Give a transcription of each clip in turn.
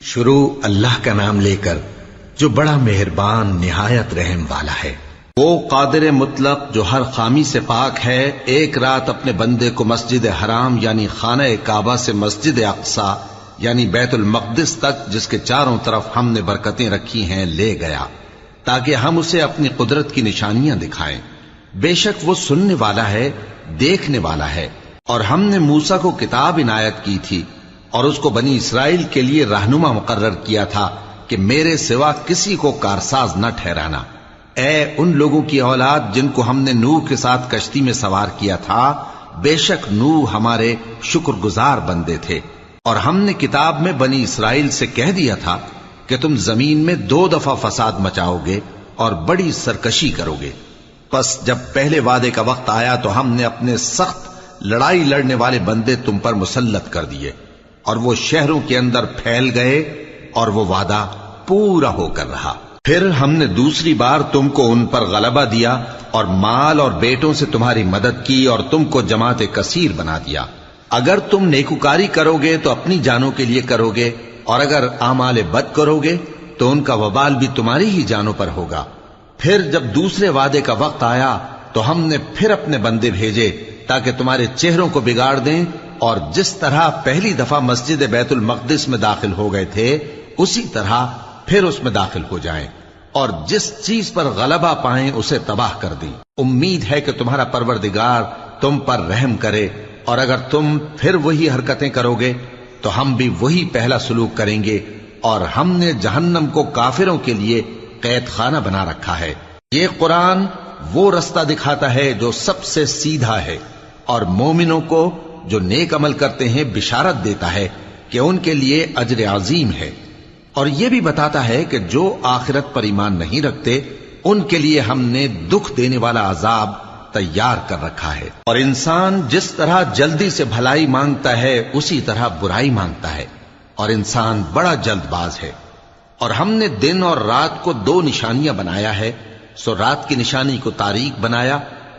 شروع اللہ کا نام لے کر جو بڑا مہربان نہایت رحم والا ہے۔ وہ قادر مطلق جو ہر خامی سے پاک ہے، ایک رات اپنے بندے کو مسجد حرام یعنی خانہ کعبہ سے مسجد اقصی یعنی بیت المقدس تک، جس کے چاروں طرف ہم نے برکتیں رکھی ہیں، لے گیا تاکہ ہم اسے اپنی قدرت کی نشانیاں دکھائیں۔ بے شک وہ سننے والا ہے، دیکھنے والا ہے۔ اور ہم نے موسیٰ کو کتاب عنایت کی تھی اور اس کو بنی اسرائیل کے لیے رہنما مقرر کیا تھا کہ میرے سوا کسی کو کارساز نہ ٹھہرانا۔ اے ان لوگوں کی اولاد جن کو ہم نے نوح کے ساتھ کشتی میں سوار کیا تھا، بے شک نوح ہمارے شکر گزار بندے تھے۔ اور ہم نے کتاب میں بنی اسرائیل سے کہہ دیا تھا کہ تم زمین میں 2 دفعہ فساد مچاؤ گے اور بڑی سرکشی کرو گے۔ پس جب پہلے وعدے کا وقت آیا تو ہم نے اپنے سخت لڑائی لڑنے والے بندے تم پر مسلط کر دیے، اور وہ شہروں کے اندر پھیل گئے، اور وہ وعدہ پورا ہو کر رہا۔ پھر ہم نے دوسری بار تم کو ان پر غلبہ دیا اور مال اور بیٹوں سے تمہاری مدد کی اور تم کو جماعت کثیر بنا دیا۔ اگر تم نیکوکاری کرو گے تو اپنی جانوں کے لیے کرو گے، اور اگر اعمال بد کرو گے تو ان کا وبال بھی تمہاری ہی جانوں پر ہوگا۔ پھر جب دوسرے وعدے کا وقت آیا تو ہم نے پھر اپنے بندے بھیجے تاکہ تمہارے چہروں کو بگاڑ دیں، اور جس طرح پہلی دفعہ مسجد بیت المقدس میں داخل ہو گئے تھے اسی طرح پھر اس میں داخل ہو جائیں، اور جس چیز پر غلبہ پائیں اسے تباہ کر دیں۔ امید ہے کہ تمہارا پروردگار تم پر رحم کرے، اور اگر تم پھر وہی حرکتیں کرو گے تو ہم بھی وہی پہلا سلوک کریں گے، اور ہم نے جہنم کو کافروں کے لیے قید خانہ بنا رکھا ہے۔ یہ قرآن وہ رستہ دکھاتا ہے جو سب سے سیدھا ہے، اور مومنوں کو جو نیک عمل کرتے ہیں بشارت دیتا ہے کہ ان کے لیے اجر عظیم ہے، اور یہ بھی بتاتا ہے کہ جو آخرت پر ایمان نہیں رکھتے ان کے لیے ہم نے دکھ دینے والا عذاب تیار کر رکھا ہے۔ اور انسان جس طرح جلدی سے بھلائی مانگتا ہے اسی طرح برائی مانگتا ہے، اور انسان بڑا جلد باز ہے۔ اور ہم نے دن اور رات کو 2 نشانیاں بنایا ہے، سو رات کی نشانی کو تاریک بنایا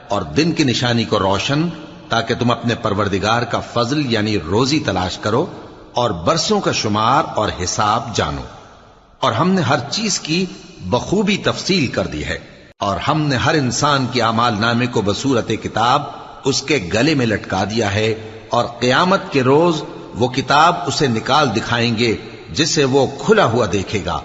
اور دن کی نشانی کو روشن، تاکہ تم اپنے پروردگار کا فضل یعنی روزی تلاش کرو اور برسوں کا شمار اور حساب جانو۔ اور ہم نے ہر چیز کی بخوبی تفصیل کر دی ہے، اور ہم نے ہر انسان کے اعمال نامے کو بصورت کتاب اس کے گلے میں لٹکا دیا ہے، اور قیامت کے روز وہ کتاب اسے نکال دکھائیں گے جسے وہ کھلا ہوا دیکھے گا۔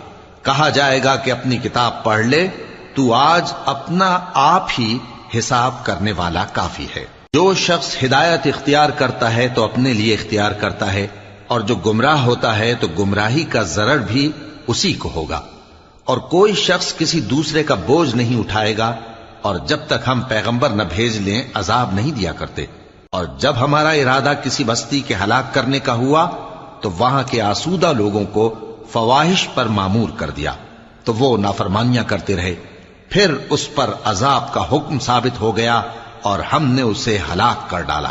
کہا جائے گا کہ اپنی کتاب پڑھ لے، تو آج اپنا آپ ہی حساب کرنے والا کافی ہے۔ جو شخص ہدایت اختیار کرتا ہے تو اپنے لیے اختیار کرتا ہے، اور جو گمراہ ہوتا ہے تو گمراہی کا ضرر بھی اسی کو ہوگا۔ اور کوئی شخص کسی دوسرے کا بوجھ نہیں اٹھائے گا، اور جب تک ہم پیغمبر نہ بھیج لیں عذاب نہیں دیا کرتے۔ اور جب ہمارا ارادہ کسی بستی کے ہلاک کرنے کا ہوا تو وہاں کے آسودہ لوگوں کو فواحش پر مامور کر دیا، تو وہ نافرمانیاں کرتے رہے۔ پھر اس پر عذاب کا حکم ثابت ہو گیا اور ہم نے اسے ہلاک کر ڈالا۔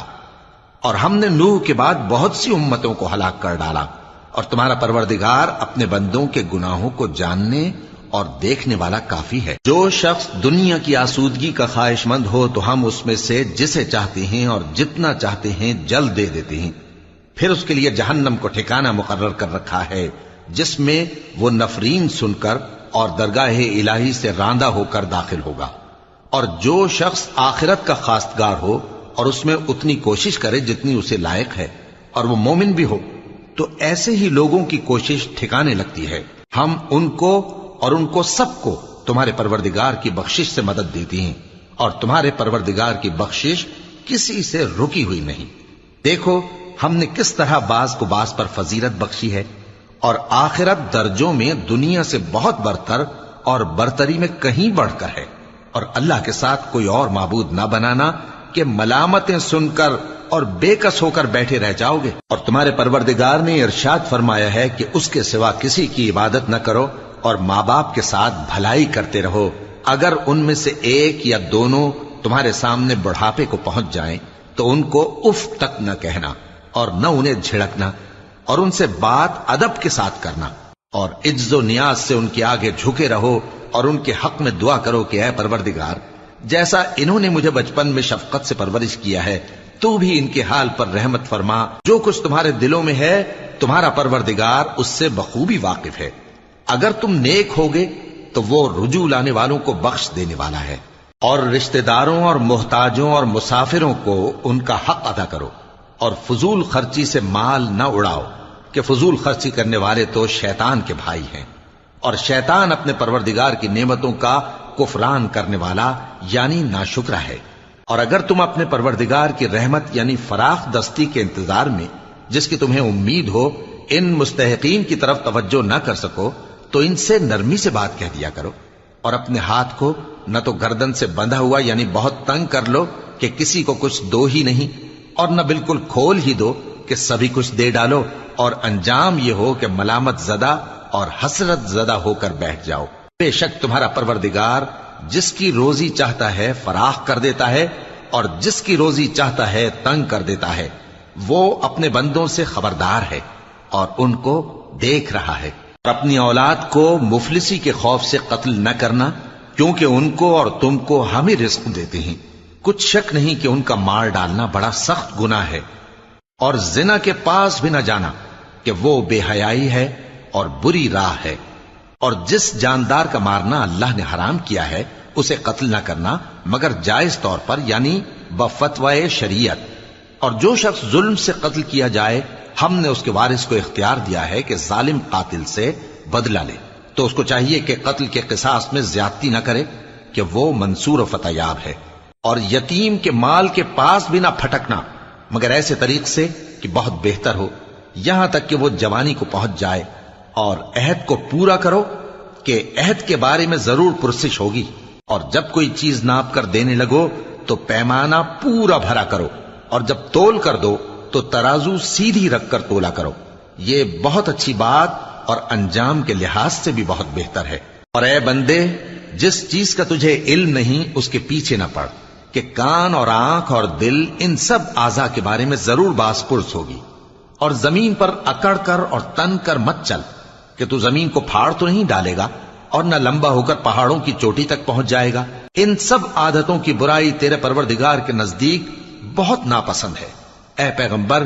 اور ہم نے نوح کے بعد بہت سی امتوں کو ہلاک کر ڈالا، اور تمہارا پروردگار اپنے بندوں کے گناہوں کو جاننے اور دیکھنے والا کافی ہے۔ جو شخص دنیا کی آسودگی کا خواہش مند ہو تو ہم اس میں سے جسے چاہتے ہیں اور جتنا چاہتے ہیں جلد دے دیتے ہیں۔ پھر اس کے لیے جہنم کو ٹھکانہ مقرر کر رکھا ہے، جس میں وہ نفرین سن کر اور درگاہ الہی سے راندہ ہو کر داخل ہوگا۔ اور جو شخص آخرت کا خواستگار ہو اور اس میں اتنی کوشش کرے جتنی اسے لائق ہے، اور وہ مومن بھی ہو، تو ایسے ہی لوگوں کی کوشش ٹھکانے لگتی ہے۔ ہم ان کو اور ان کو سب کو تمہارے پروردگار کی بخشش سے مدد دیتی ہیں، اور تمہارے پروردگار کی بخشش کسی سے رکی ہوئی نہیں۔ دیکھو ہم نے کس طرح بعض کو بعض پر فضیلت بخشی ہے، اور آخرت درجوں میں دنیا سے بہت برتر اور برتری میں کہیں بڑھ کر ہے۔ اور اللہ کے ساتھ کوئی اور معبود نہ بنانا کہ ملامتیں سن کر اور بے کس ہو کر بیٹھے رہ جاؤ گے۔ اور تمہارے پروردگار نے ارشاد فرمایا ہے کہ اس کے سوا کسی کی عبادت نہ کرو، اور ماں باپ کے ساتھ بھلائی کرتے رہو۔ اگر ان میں سے ایک یا دونوں تمہارے سامنے بڑھاپے کو پہنچ جائیں تو ان کو اف تک نہ کہنا، اور نہ انہیں جھڑکنا، اور ان سے بات ادب کے ساتھ کرنا، اور عجز و نیاز سے ان کے آگے جھکے رہو، اور ان کے حق میں دعا کرو کہ اے پروردگار، جیسا انہوں نے مجھے بچپن میں شفقت سے پرورش کیا ہے تو بھی ان کے حال پر رحمت فرما. جو کچھ تمہارے دلوں میں ہے تمہارا پروردگار اس سے بخوبی واقف ہے. اگر تم نیک ہوگے تو وہ رجوع لانے والوں کو بخش دینے والا ہے. اور رشتہ داروں اور محتاجوں اور مسافروں کو ان کا حق ادا کرو، اور فضول خرچی سے مال نہ اڑاؤ کہ فضول خرچی کرنے والے تو شیطان کے بھائی ہیں، اور شیطان اپنے پروردگار کی نعمتوں کا کفران کرنے والا یعنی ناشکرا ہے. اور اگر تم اپنے پروردگار کی رحمت یعنی فراخ دستی کے انتظار میں جس کی تمہیں امید ہو ان مستحقین کی طرف توجہ نہ کر سکو تو ان سے نرمی سے بات کہہ دیا کرو، اور اپنے ہاتھ کو نہ تو گردن سے بندھا ہوا یعنی بہت تنگ کر لو کہ کسی کو کچھ دو ہی نہیں، اور نہ بالکل کھول ہی دو کہ سبھی کچھ دے ڈالو، اور انجام یہ ہو کہ ملامت زدہ اور حسرت زدہ ہو کر بیٹھ جاؤ. بے شک تمہارا پروردگار جس کی روزی چاہتا ہے فراخ کر دیتا ہے، اور جس کی روزی چاہتا ہے تنگ کر دیتا ہے. وہ اپنے بندوں سے خبردار ہے اور ان کو دیکھ رہا ہے. اور اپنی اولاد کو مفلسی کے خوف سے قتل نہ کرنا، کیونکہ ان کو اور تم کو ہم ہی رزق دیتے ہیں. کچھ شک نہیں کہ ان کا مار ڈالنا بڑا سخت گناہ ہے. اور زنا کے پاس بھی نہ جانا کہ وہ بے حیائی ہے اور بری راہ ہے. اور جس جاندار کا مارنا اللہ نے حرام کیا ہے اسے قتل نہ کرنا مگر جائز طور پر یعنی بفتوائے شریعت. اور جو شخص ظلم سے قتل کیا جائے ہم نے اس کے وارث کو اختیار دیا ہے کہ ظالم قاتل سے بدلہ لے، تو اس کو چاہیے کہ قتل کے قصاص میں زیادتی نہ کرے کہ وہ منصور و فتح یاب ہے. اور یتیم کے مال کے پاس بھی نہ پھٹکنا مگر ایسے طریق سے کہ بہت بہتر ہو، یہاں تک کہ وہ جوانی کو پہنچ جائے. اور عہد کو پورا کرو کہ عہد کے بارے میں ضرور پرسش ہوگی. اور جب کوئی چیز ناپ کر دینے لگو تو پیمانہ پورا بھرا کرو، اور جب تول کر دو تو ترازو سیدھی رکھ کر تولا کرو. یہ بہت اچھی بات اور انجام کے لحاظ سے بھی بہت بہتر ہے. اور اے بندے جس چیز کا تجھے علم نہیں اس کے پیچھے نہ پڑ کہ کان اور آنکھ اور دل ان سب اعضاء کے بارے میں ضرور باس پرس ہوگی. اور زمین پر اکڑ کر اور تن کر مت چل کہ تو زمین کو پھاڑ تو نہیں ڈالے گا اور نہ لمبا ہو کر پہاڑوں کی چوٹی تک پہنچ جائے گا. ان سب عادتوں کی برائی تیرے پروردگار کے نزدیک بہت ناپسند ہے. اے پیغمبر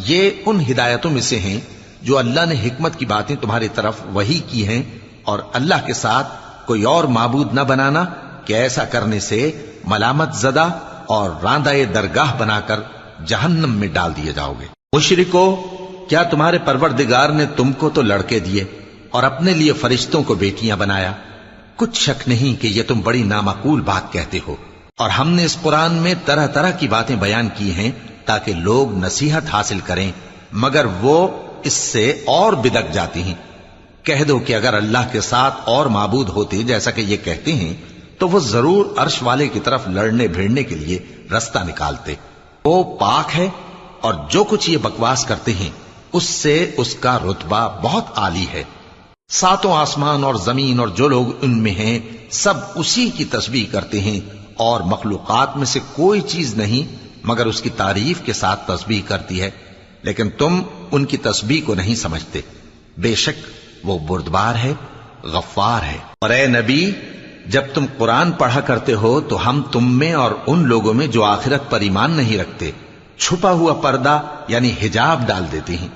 یہ ان ہدایتوں میں سے ہیں جو اللہ نے حکمت کی باتیں تمہاری طرف وحی کی ہیں، اور اللہ کے ساتھ کوئی اور معبود نہ بنانا کہ ایسا کرنے سے ملامت زدہ اور راندہ درگاہ بنا کر جہنم میں ڈال دیے جاؤ گے. مشرکو، کیا تمہارے پروردگار نے تم کو تو لڑکے دیے اور اپنے لیے فرشتوں کو بیٹیاں بنایا؟ کچھ شک نہیں کہ یہ تم بڑی نامعقول بات کہتے ہو. اور ہم نے اس قرآن میں طرح طرح کی باتیں بیان کی ہیں تاکہ لوگ نصیحت حاصل کریں، مگر وہ اس سے اور بدک جاتی ہیں. کہہ دو کہ اگر اللہ کے ساتھ اور معبود ہوتے جیسا کہ یہ کہتے ہیں تو وہ ضرور عرش والے کی طرف لڑنے بھیڑنے کے لیے رستہ نکالتے. وہ پاک ہے اور جو کچھ یہ بکواس کرتے ہیں اس سے اس کا رتبہ بہت عالی ہے. ساتوں آسمان اور زمین اور جو لوگ ان میں ہیں سب اسی کی تسبیح کرتے ہیں، اور مخلوقات میں سے کوئی چیز نہیں مگر اس کی تعریف کے ساتھ تسبیح کرتی ہے، لیکن تم ان کی تسبیح کو نہیں سمجھتے. بے شک وہ بردبار ہے، غفار ہے. اور اے نبی جب تم قرآن پڑھا کرتے ہو تو ہم تم میں اور ان لوگوں میں جو آخرت پر ایمان نہیں رکھتے چھپا ہوا پردہ یعنی حجاب ڈال دیتے ہیں،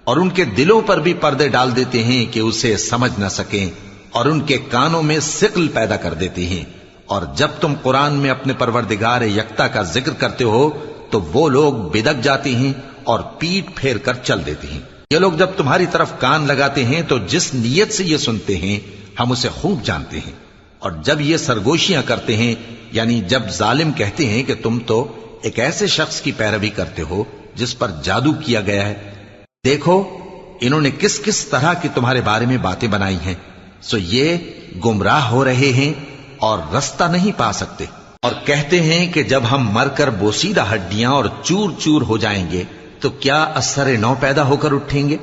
اور ان کے دلوں پر بھی پردے ڈال دیتے ہیں کہ اسے سمجھ نہ سکیں، اور ان کے کانوں میں ثقل پیدا کر دیتے ہیں. اور جب تم قرآن میں اپنے پروردگار یکتا کا ذکر کرتے ہو تو وہ لوگ بدک جاتے ہیں اور پیٹ پھیر کر چل دیتے ہیں. یہ لوگ جب تمہاری طرف کان لگاتے ہیں تو جس نیت سے یہ سنتے ہیں ہم اسے خوب جانتے ہیں. اور جب یہ سرگوشیاں کرتے ہیں یعنی جب ظالم کہتے ہیں کہ تم تو ایک ایسے شخص کی پیروی کرتے ہو جس پر جادو کیا گیا ہے، دیکھو انہوں نے کس کس طرح کی تمہارے بارے میں باتیں بنائی ہیں، سو یہ گمراہ ہو رہے ہیں اور رستہ نہیں پا سکتے. اور کہتے ہیں کہ جب ہم مر کر بوسیدہ ہڈیاں اور چور چور ہو جائیں گے تو کیا اثر نو پیدا ہو کر اٹھیں گے؟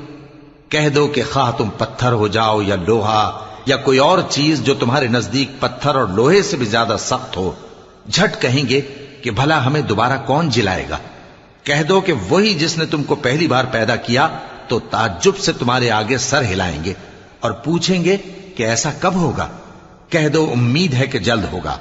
کہہ دو کہ خواہ تم پتھر ہو جاؤ یا لوہا یا کوئی اور چیز جو تمہارے نزدیک پتھر اور لوہے سے بھی زیادہ سخت ہو، جھٹ کہیں گے کہ بھلا ہمیں دوبارہ کون جلائے گا. کہہ دو کہ وہی جس نے تم کو پہلی بار پیدا کیا تو تعجب سے تمہارے آگے سر ہلائیں گے اور پوچھیں گے کہ ایسا کب ہوگا. کہہ دو امید ہے کہ جلد ہوگا.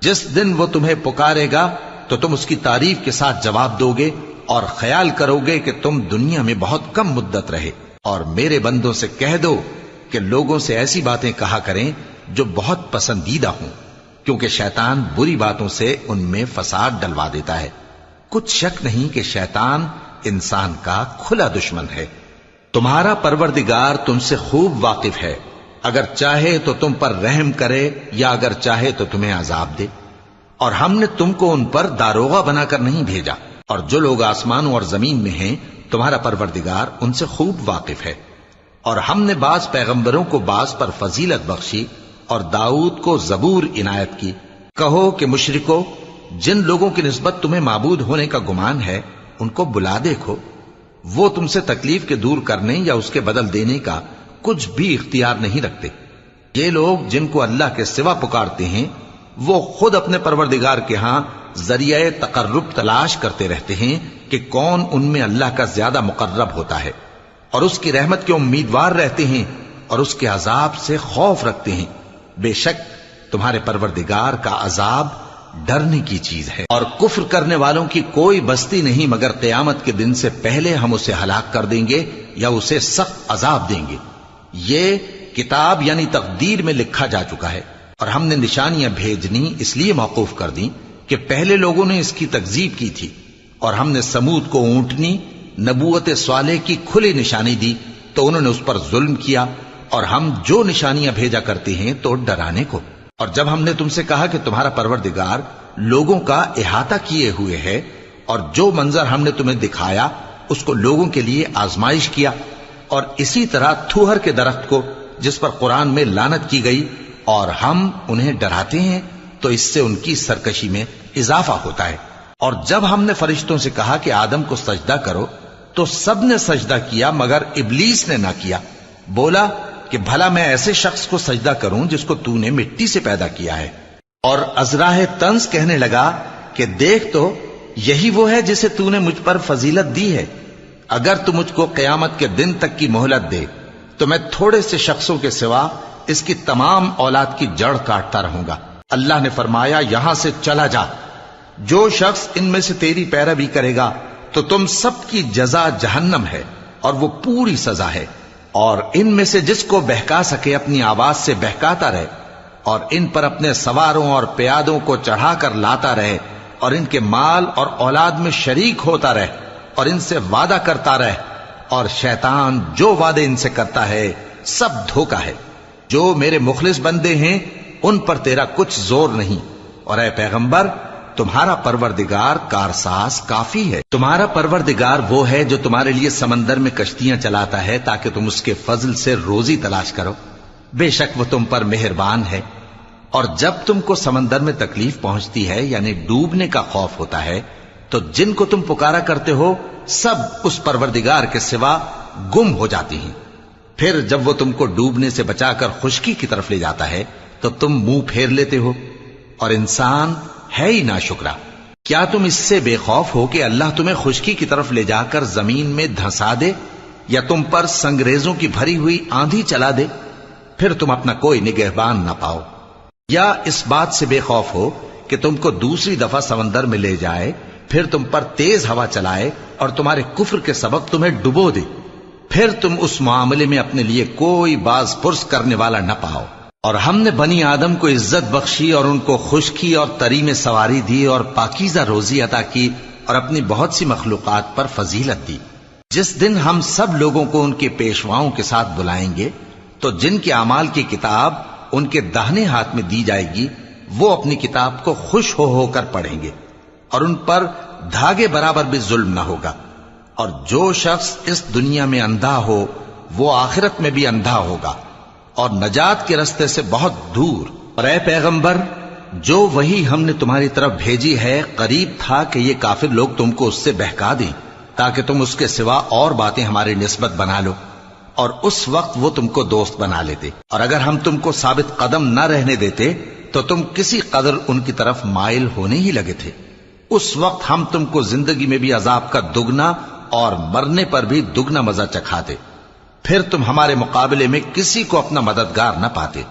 جس دن وہ تمہیں پکارے گا تو تم اس کی تعریف کے ساتھ جواب دو گے اور خیال کرو گے کہ تم دنیا میں بہت کم مدت رہے. اور میرے بندوں سے کہہ دو کہ لوگوں سے ایسی باتیں کہا کریں جو بہت پسندیدہ ہوں، کیونکہ شیطان بری باتوں سے ان میں فساد ڈلوا دیتا ہے. کچھ شک نہیں کہ شیطان انسان کا کھلا دشمن ہے. تمہارا پروردگار تم سے خوب واقف ہے، اگر چاہے تو تم پر رحم کرے یا اگر چاہے تو تمہیں عذاب دے. اور ہم نے تم کو ان پر داروغہ بنا کر نہیں بھیجا، اور جو لوگ آسمانوں اور زمین میں ہیں تمہارا پروردگار ان سے خوب واقف ہے. اور ہم نے بعض پیغمبروں کو بعض پر فضیلت بخشی اور داؤد کو زبور عنایت کی. کہو کہ مشرکو، جن لوگوں کی نسبت تمہیں معبود ہونے کا گمان ہے ان کو بلا دیکھو، وہ تم سے تکلیف کے دور کرنے یا اس کے بدل دینے کا کچھ بھی اختیار نہیں رکھتے. یہ لوگ جن کو اللہ کے سوا پکارتے ہیں وہ خود اپنے پروردگار کے ہاں ذریعہ تقرب تلاش کرتے رہتے ہیں کہ کون ان میں اللہ کا زیادہ مقرب ہوتا ہے، اور اس کی رحمت کے امیدوار رہتے ہیں اور اس کے عذاب سے خوف رکھتے ہیں. بے شک تمہارے پروردگار کا عذاب ڈرنے کی چیز ہے. اور کفر کرنے والوں کی کوئی بستی نہیں مگر قیامت کے دن سے پہلے ہم اسے ہلاک کر دیں گے یا اسے سخت عذاب دیں گے. یہ کتاب یعنی تقدیر میں لکھا جا چکا ہے. اور ہم نے نشانیاں بھیجنی اس لیے موقوف کر دیں کہ پہلے لوگوں نے اس کی تکذیب کی تھی. اور ہم نے سمود کو اونٹنی نبوت صالح کی کھلی نشانی دی تو انہوں نے اس پر ظلم کیا. اور ہم جو نشانیاں بھیجا کرتے ہیں تو ڈرانے کو. اور جب ہم نے تم سے کہا کہ تمہارا پروردگار لوگوں کا احاطہ کیے ہوئے ہے اور جو منظر ہم نے تمہیں دکھایا اس کو لوگوں کے لیے آزمائش کیا، اور اسی طرح تھوہر کے درخت کو جس پر قرآن میں لعنت کی گئی، اور ہم انہیں ڈراتے ہیں تو اس سے ان کی سرکشی میں اضافہ ہوتا ہے. اور جب ہم نے فرشتوں سے کہا کہ آدم کو سجدہ کرو تو سب نے سجدہ کیا مگر ابلیس نے نہ کیا. بولا کہ بھلا میں ایسے شخص کو سجدہ کروں جس کو تو نے مٹی سے پیدا کیا ہے. اور ازراہ طنز کہنے لگا کہ دیکھ تو یہی وہ ہے جسے تو نے مجھ پر فضیلت دی ہے. اگر تو مجھ کو قیامت کے دن تک کی مہلت دے تو میں تھوڑے سے شخصوں کے سوا اس کی تمام اولاد کی جڑ کاٹتا رہوں گا. اللہ نے فرمایا یہاں سے چلا جا، جو شخص ان میں سے تیری پیروی کرے گا تو تم سب کی جزا جہنم ہے اور وہ پوری سزا ہے. اور ان میں سے جس کو بہکا سکے اپنی آواز سے بہکاتا رہے، اور ان پر اپنے سواروں اور پیادوں کو چڑھا کر لاتا رہے، اور ان کے مال اور اولاد میں شریک ہوتا رہے، اور ان سے وعدہ کرتا رہے. اور شیطان جو وعدے ان سے کرتا ہے سب دھوکا ہے. جو میرے مخلص بندے ہیں ان پر تیرا کچھ زور نہیں. اور اے پیغمبر تمہارا پروردگار کارساز کافی ہے. تمہارا پروردگار وہ ہے جو تمہارے لیے سمندر میں کشتیاں چلاتا ہے تاکہ تم اس کے فضل سے روزی تلاش کرو. بے شک وہ تم پر مہربان ہے. اور جب تم کو سمندر میں تکلیف پہنچتی ہے یعنی ڈوبنے کا خوف ہوتا ہے تو جن کو تم پکارا کرتے ہو سب اس پروردگار کے سوا گم ہو جاتی ہیں. پھر جب وہ تم کو ڈوبنے سے بچا کر خشکی کی طرف لے جاتا ہے تو تم منہ پھیر لیتے ہو. اور انسان ہے ہی ناشکرا. کیا تم اس سے بے خوف ہو کہ اللہ تمہیں خشکی کی طرف لے جا کر زمین میں دھنسا دے یا تم پر سنگریزوں کی بھری ہوئی آندھی چلا دے، پھر تم اپنا کوئی نگہبان نہ پاؤ؟ یا اس بات سے بے خوف ہو کہ تم کو دوسری دفعہ سمندر میں لے جائے، پھر تم پر تیز ہوا چلائے اور تمہارے کفر کے سبب تمہیں ڈبو دے، پھر تم اس معاملے میں اپنے لیے کوئی باز پرس کرنے والا نہ پاؤ؟ اور ہم نے بنی آدم کو عزت بخشی اور ان کو خشکی اور تری میں سواری دی اور پاکیزہ روزی عطا کی اور اپنی بہت سی مخلوقات پر فضیلت دی. جس دن ہم سب لوگوں کو ان کے پیشواؤں کے ساتھ بلائیں گے تو جن کے اعمال کی کتاب ان کے داہنے ہاتھ میں دی جائے گی وہ اپنی کتاب کو خوش ہو کر پڑھیں گے اور ان پر دھاگے برابر بھی ظلم نہ ہوگا. اور جو شخص اس دنیا میں اندھا ہو وہ آخرت میں بھی اندھا ہوگا اور نجات کے رستے سے بہت دور. اور اے پیغمبر جو وہی ہم نے تمہاری طرف بھیجی ہے قریب تھا کہ یہ کافر لوگ تم کو اس سے بہکا دیں تاکہ تم اس کے سوا اور باتیں ہماری نسبت بنا لو، اور اس وقت وہ تم کو دوست بنا لیتے. اور اگر ہم تم کو ثابت قدم نہ رہنے دیتے تو تم کسی قدر ان کی طرف مائل ہونے ہی لگے تھے. اس وقت ہم تم کو زندگی میں بھی عذاب کا دگنا اور مرنے پر بھی دگنا مزہ چکھاتے، پھر تم ہمارے مقابلے میں کسی کو اپنا مددگار نہ پاتے.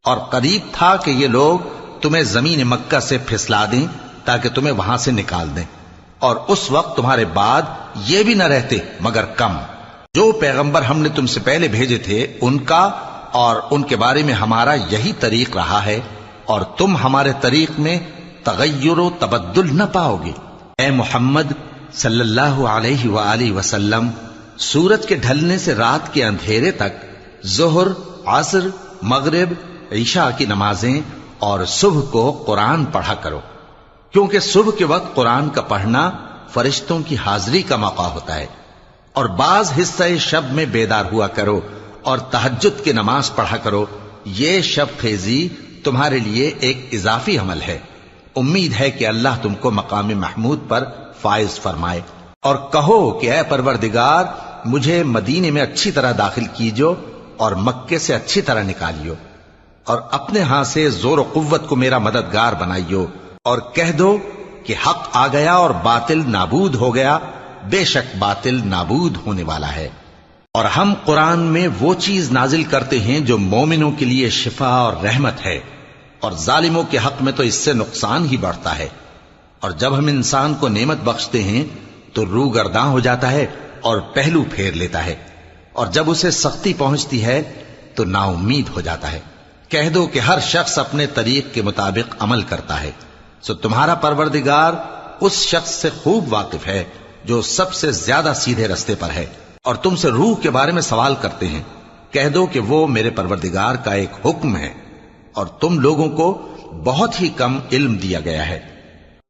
اور قریب تھا کہ یہ لوگ تمہیں زمین مکہ سے پھسلا دیں تاکہ تمہیں وہاں سے نکال دیں، اور اس وقت تمہارے بعد یہ بھی نہ رہتے مگر کم۔ جو پیغمبر ہم نے تم سے پہلے بھیجے تھے ان کا اور ان کے بارے میں ہمارا یہی طریق رہا ہے، اور تم ہمارے طریق میں تغیر و تبدل نہ پاؤ گے۔ اے محمد صلی اللہ علیہ وآلہ وسلم، سورج کے ڈھلنے سے رات کے اندھیرے تک ظہر، عصر، مغرب، عشاء کی نمازیں اور صبح کو قرآن پڑھا کرو، کیونکہ صبح کے وقت قرآن کا پڑھنا فرشتوں کی حاضری کا موقع ہوتا ہے، اور بعض حصہ شب میں بیدار ہوا کرو اور تہجد کی نماز پڑھا کرو۔ یہ شب خیزی تمہارے لیے ایک اضافی عمل ہے۔ امید ہے کہ اللہ تم کو مقام محمود پر فائز فرمائے۔ اور کہو کہ اے پروردگار، مجھے مدینے میں اچھی طرح داخل کیجو اور مکے سے اچھی طرح نکالیو، اور اپنے ہاں سے زور و قوت کو میرا مددگار بنائیو، اور کہہ دو کہ حق آ گیا اور باطل نابود ہو گیا، بے شک باطل نابود ہونے والا ہے۔ اور ہم قرآن میں وہ چیز نازل کرتے ہیں جو مومنوں کے لیے شفا اور رحمت ہے، اور ظالموں کے حق میں تو اس سے نقصان ہی بڑھتا ہے۔ اور جب ہم انسان کو نعمت بخشتے ہیں تو روح گرداں ہو جاتا ہے اور پہلو پھیر لیتا ہے، اور جب اسے سختی پہنچتی ہے تو نا امید ہو جاتا ہے۔ کہہ دو کہ ہر شخص اپنے طریق کے مطابق عمل کرتا ہے، سو تمہارا پروردگار اس شخص سے خوب واقف ہے جو سب سے زیادہ سیدھے رستے پر ہے۔ اور تم سے روح کے بارے میں سوال کرتے ہیں، کہہ دو کہ وہ میرے پروردگار کا ایک حکم ہے، اور تم لوگوں کو بہت ہی کم علم دیا گیا ہے۔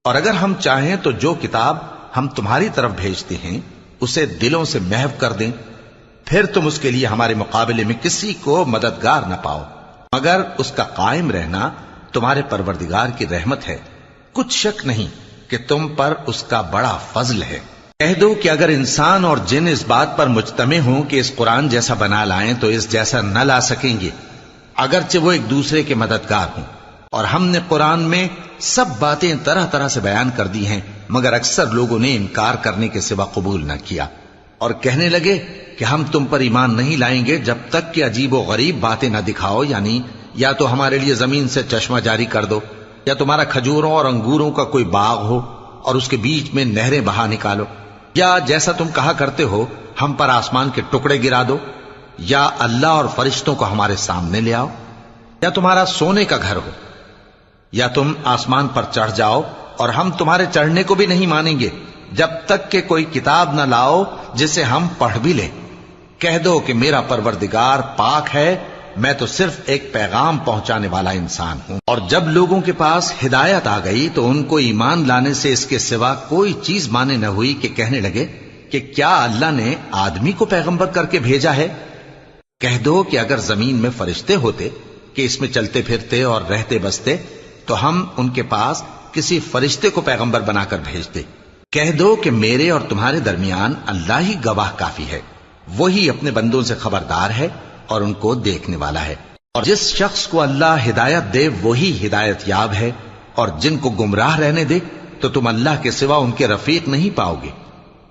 اور اگر ہم چاہیں تو جو کتاب ہم تمہاری طرف بھیجتے ہیں اسے دلوں سے محو کر دیں، پھر تم اس کے لیے ہمارے مقابلے میں کسی کو مددگار نہ پاؤ، مگر اس کا قائم رہنا تمہارے پروردگار کی رحمت ہے، کچھ شک نہیں کہ تم پر اس کا بڑا فضل ہے۔ کہہ دو کہ اگر انسان اور جن اس بات پر مجتمع ہوں کہ اس قرآن جیسا بنا لائیں تو اس جیسا نہ لا سکیں گے، اگرچہ وہ ایک دوسرے کے مددگار ہوں۔ اور ہم نے قرآن میں سب باتیں طرح طرح سے بیان کر دی ہیں، مگر اکثر لوگوں نے انکار کرنے کے سوا قبول نہ کیا، اور کہنے لگے کہ ہم تم پر ایمان نہیں لائیں گے جب تک کہ عجیب و غریب باتیں نہ دکھاؤ، یعنی یا تو ہمارے لیے زمین سے چشمہ جاری کر دو، یا تمہارا کھجوروں اور انگوروں کا کوئی باغ ہو اور اس کے بیچ میں نہریں بہا نکالو، یا جیسا تم کہا کرتے ہو ہم پر آسمان کے ٹکڑے گرا دو، یا اللہ اور فرشتوں کو ہمارے سامنے لے آؤ، یا تمہارا سونے کا گھر ہو، یا تم آسمان پر چڑھ جاؤ اور ہم تمہارے چڑھنے کو بھی نہیں مانیں گے جب تک کہ کوئی کتاب نہ لاؤ جسے ہم پڑھ بھی لیں۔ کہہ دو کہ میرا پروردگار پاک ہے، میں تو صرف ایک پیغام پہنچانے والا انسان ہوں۔ اور جب لوگوں کے پاس ہدایت آ گئی تو ان کو ایمان لانے سے اس کے سوا کوئی چیز مانے نہ ہوئی کہ کہنے لگے کہ کیا اللہ نے آدمی کو پیغمبر کر کے بھیجا ہے؟ کہہ دو کہ اگر زمین میں فرشتے ہوتے کہ اس میں چلتے پھرتے اور رہتے بستے تو ہم ان کے پاس کسی فرشتے کو پیغمبر بنا کر بھیجتے۔ کہہ دو کہ میرے اور تمہارے درمیان اللہ ہی گواہ کافی ہے، وہی اپنے بندوں سے خبردار ہے اور ان کو دیکھنے والا ہے۔ اور جس شخص کو اللہ ہدایت دے وہی ہدایت یاب ہے، اور جن کو گمراہ رہنے دے تو تم اللہ کے سوا ان کے رفیق نہیں پاؤ گے۔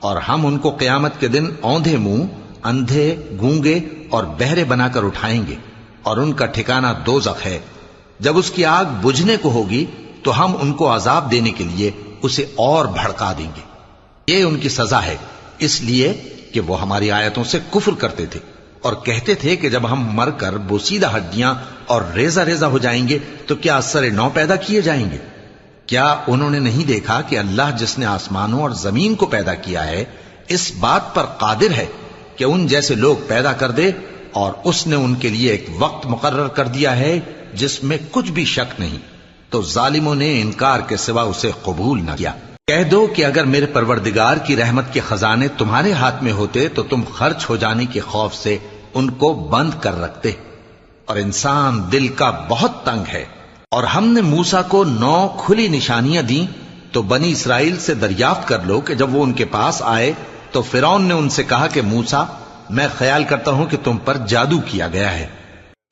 اور ہم ان کو قیامت کے دن اوندھے منہ، اندھے، گونگے اور بہرے بنا کر اٹھائیں گے، اور ان کا ٹھکانہ دوزخ ہے۔ جب اس کی آگ بجھنے کو ہوگی تو ہم ان کو عذاب دینے کے لیے اسے اور بھڑکا دیں گے۔ یہ ان کی سزا ہے، اس لیے کہ وہ ہماری آیتوں سے کفر کرتے تھے اور کہتے تھے کہ جب ہم مر کر بوسیدہ ہڈیاں اور ریزہ ریزہ ہو جائیں گے تو کیا اثر نو پیدا کیے جائیں گے؟ کیا انہوں نے نہیں دیکھا کہ اللہ جس نے آسمانوں اور زمین کو پیدا کیا ہے اس بات پر قادر ہے کہ ان جیسے لوگ پیدا کر دے، اور اس نے ان کے لیے ایک وقت مقرر کر دیا ہے جس میں کچھ بھی شک نہیں، تو ظالموں نے انکار کے سوا اسے قبول نہ کیا۔ کہہ دو کہ اگر میرے پروردگار کی رحمت کے خزانے تمہارے ہاتھ میں ہوتے تو تم خرچ ہو جانے کے خوف سے ان کو بند کر رکھتے، اور انسان دل کا بہت تنگ ہے۔ اور ہم نے موسیٰ کو 9 کھلی نشانیاں دیں تو بنی اسرائیل سے دریافت کر لو کہ جب وہ ان کے پاس آئے تو فرعون نے ان سے کہا کہ موسیٰ، میں خیال کرتا ہوں کہ تم پر جادو کیا گیا ہے۔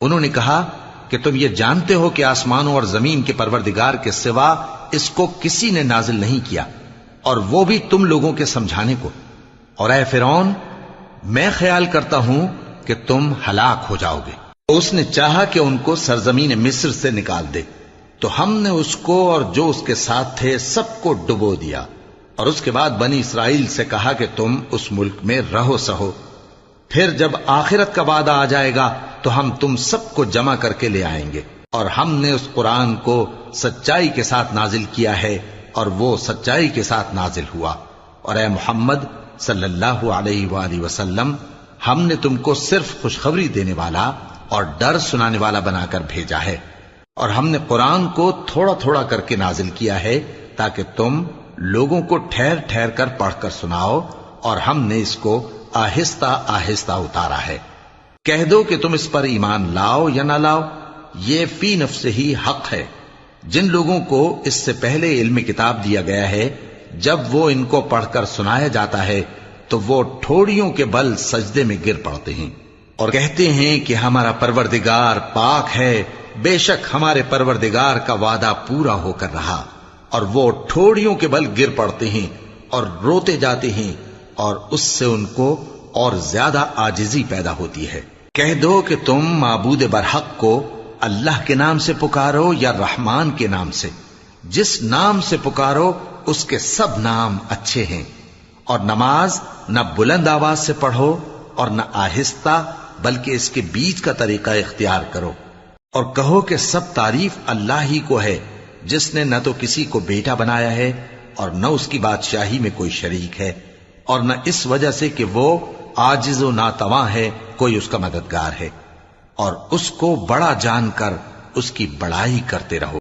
انہوں نے کہا کہ تم یہ جانتے ہو کہ آسمانوں اور زمین کے پروردگار کے سوا اس کو کسی نے نازل نہیں کیا، اور وہ بھی تم لوگوں کے سمجھانے کو۔ اور اے فرعون، میں خیال کرتا ہوں کہ تم ہلاک ہو جاؤ گے۔ اس نے چاہا کہ ان کو سرزمین مصر سے نکال دے، تو ہم نے اس کو اور جو اس کے ساتھ تھے سب کو ڈبو دیا، اور اس کے بعد بنی اسرائیل سے کہا کہ تم اس ملک میں رہو سہو، پھر جب آخرت کا وعدہ آ جائے گا تو ہم تم سب کو جمع کر کے لے آئیں گے۔ اور ہم نے اس قرآن کو سچائی کے ساتھ نازل کیا ہے، اور وہ سچائی کے ساتھ نازل ہوا۔ اور اے محمد صلی اللہ علیہ وآلہ وسلم، ہم نے تم کو صرف خوشخبری دینے والا اور ڈر سنانے والا بنا کر بھیجا ہے، اور ہم نے قرآن کو تھوڑا تھوڑا کر کے نازل کیا ہے تاکہ تم لوگوں کو ٹھہر ٹھہر کر پڑھ کر سناؤ، اور ہم نے اس کو آہستہ آہستہ اتارا ہے۔ کہہ دو کہ تم اس پر ایمان لاؤ یا نہ لاؤ، یہ فی نفس ہی حق ہے۔ جن لوگوں کو اس سے پہلے علم کتاب دیا گیا ہے، جب وہ ان کو پڑھ کر سنایا جاتا ہے تو وہ ٹھوڑیوں کے بل سجدے میں گر پڑتے ہیں اور کہتے ہیں کہ ہمارا پروردگار پاک ہے، بے شک ہمارے پروردگار کا وعدہ پورا ہو کر رہا۔ اور وہ ٹھوڑیوں کے بل گر پڑتے ہیں اور روتے جاتے ہیں، اور اس سے ان کو اور زیادہ عاجزی پیدا ہوتی ہے۔ کہہ دو کہ تم معبود برحق کو اللہ کے نام سے پکارو یا رحمان کے نام سے، جس نام سے پکارو اس کے سب نام اچھے ہیں، اور نماز نہ بلند آواز سے پڑھو اور نہ آہستہ، بلکہ اس کے بیچ کا طریقہ اختیار کرو، اور کہو کہ سب تعریف اللہ ہی کو ہے، جس نے نہ تو کسی کو بیٹا بنایا ہے اور نہ اس کی بادشاہی میں کوئی شریک ہے، اور نہ اس وجہ سے کہ وہ عاجز و ناتواں ہے کوئی اس کا مددگار ہے، اور اس کو بڑا جان کر اس کی بڑائی کرتے رہو۔